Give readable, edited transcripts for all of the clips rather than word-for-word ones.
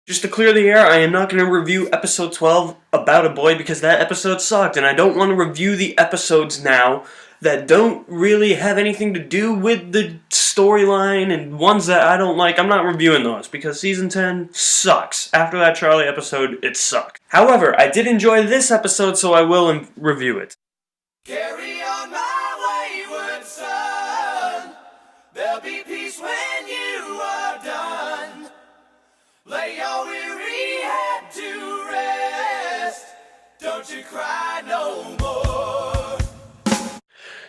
Just to clear the air, I am not going to review episode 12, About a Boy, because that episode sucked, and I don't want to review the episodes now that don't really have anything to do with the storyline and ones that I don't like. I'm not reviewing those because season 10 sucks. After that Charlie episode, it sucked. However, I did enjoy this episode, so I will review it. Carry on my wayward son. There'll be peace when you are done. Lay your weary head to rest. Don't you cry no more.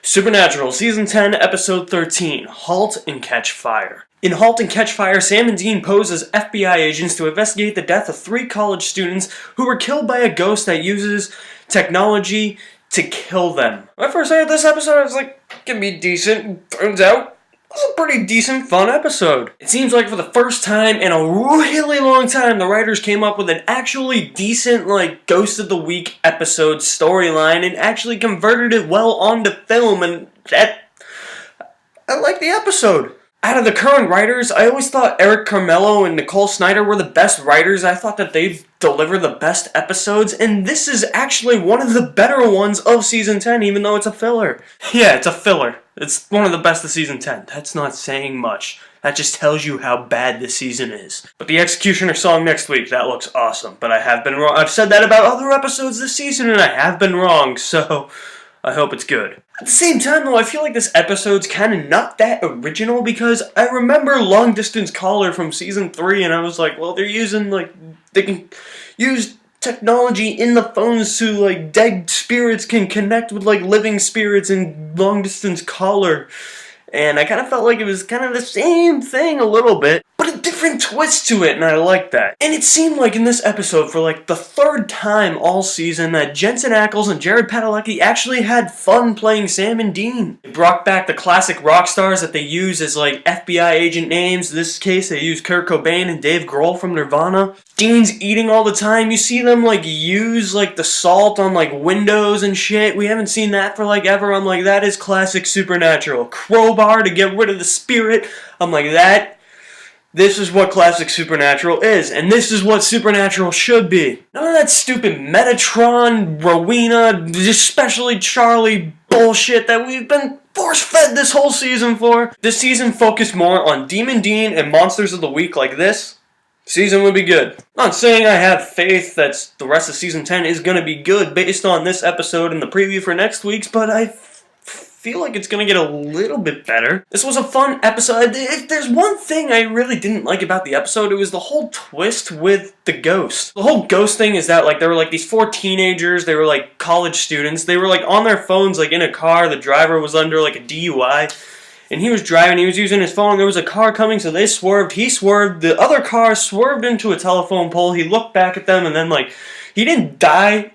Supernatural, Season 10, Episode 13, Halt and Catch Fire. In Halt and Catch Fire, Sam and Dean pose as FBI agents to investigate the death of 3 college students who were killed by a ghost that uses technology to kill them. When I first heard this episode, I was like, it can be decent. Turns out, it was a pretty decent, fun episode. It seems like for the first time in a really long time, the writers came up with an actually decent, Ghost of the Week episode storyline and actually converted it well onto film, and I like the episode. Out of the current writers, I always thought Eric Carmelo and Nicole Snyder were the best writers. I thought that they've delivered the best episodes, and this is actually one of the better ones of Season 10, even though it's a filler. Yeah, it's a filler. It's one of the best of Season 10. That's not saying much. That just tells you how bad this season is. But the Executioner song next week, that looks awesome. But I have been wrong. I've said that about other episodes this season, and I have been wrong, so I hope it's good. At the same time, though, I feel like this episode's kind of not that original because I remember Long Distance Caller from Season 3, and I was like, well, they're using, they can use technology in the phones so, dead spirits can connect with, living spirits in Long Distance Caller. And I kind of felt like it was kind of the same thing a little bit, but a different twist to it, and I like that. And it seemed like in this episode, for the 3rd time all season, that Jensen Ackles and Jared Padalecki actually had fun playing Sam and Dean. They brought back the classic rock stars that they use as FBI agent names. In this case, they use Kurt Cobain and Dave Grohl from Nirvana. Dean's eating all the time. You see them use the salt on windows and shit. We haven't seen that for ever. I'm like, that is classic Supernatural. Crowbar to get rid of the spirit. I'm like, this is what classic Supernatural is, and this is what Supernatural should be. None of that stupid Metatron, Rowena, especially Charlie bullshit that we've been force-fed this whole season for. This season focused more on Demon Dean and Monsters of the Week like this. Season would be good. Not saying I have faith that the rest of Season 10 is going to be good based on this episode and the preview for next week's, but I feel like it's going to get a little bit better. This was a fun episode. If there's one thing I really didn't like about the episode, it was the whole twist with the ghost. The whole ghost thing is that there were these 4 teenagers, they were college students, they were on their phones in a car, the driver was under a DUI, and he was driving, he was using his phone, there was a car coming, so they swerved, he swerved, the other car swerved into a telephone pole, he looked back at them, and then he didn't die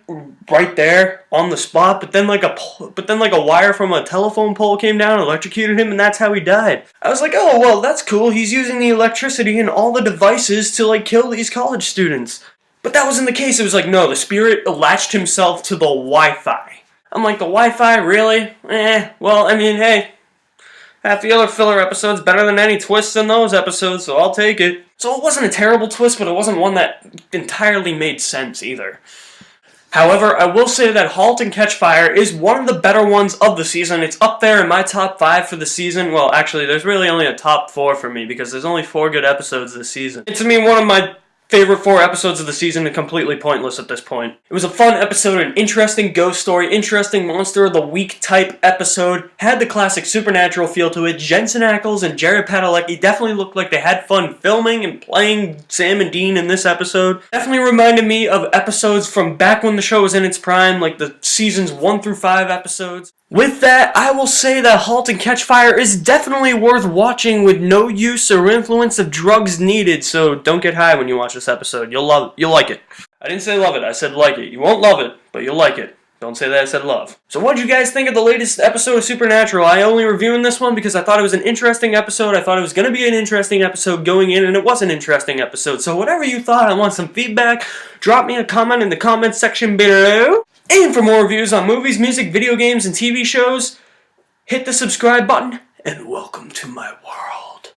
right there on the spot, but then a wire from a telephone pole came down, electrocuted him, and that's how he died. I was like, oh, well, that's cool. He's using the electricity and all the devices to kill these college students. But that wasn't the case. It was no, the spirit latched himself to the Wi-Fi. I'm like, the Wi-Fi, really? Well, I mean, hey, half the other filler episodes better than any twists in those episodes, so I'll take it. So it wasn't a terrible twist, but it wasn't one that entirely made sense either. However, I will say that Halt and Catch Fire is one of the better ones of the season. It's up there in my top 5 for the season. Well, actually, there's really only a top 4 for me because there's only 4 good episodes this season. It's, to me, one of my favorite 4 episodes of the season and completely pointless at this point. It was a fun episode, an interesting ghost story, interesting Monster of the Week type episode, had the classic Supernatural feel to it. Jensen Ackles and Jared Padalecki definitely looked like they had fun filming and playing Sam and Dean in this episode. Definitely reminded me of episodes from back when the show was in its prime, the seasons 1 through 5 episodes. With that, I will say that Halt and Catch Fire is definitely worth watching with no use or influence of drugs needed, so don't get high when you watch this episode. You'll love it. You'll like it. I didn't say love it, I said like it. You won't love it, but you'll like it. Don't say that I said love. So what'd you guys think of the latest episode of Supernatural? I only reviewing this one because I thought it was an interesting episode. I thought it was going to be an interesting episode going in, and it was an interesting episode. So whatever you thought, I want some feedback. Drop me a comment in the comments section below. And for more reviews on movies, music, video games, and TV shows, hit the subscribe button, and welcome to my world.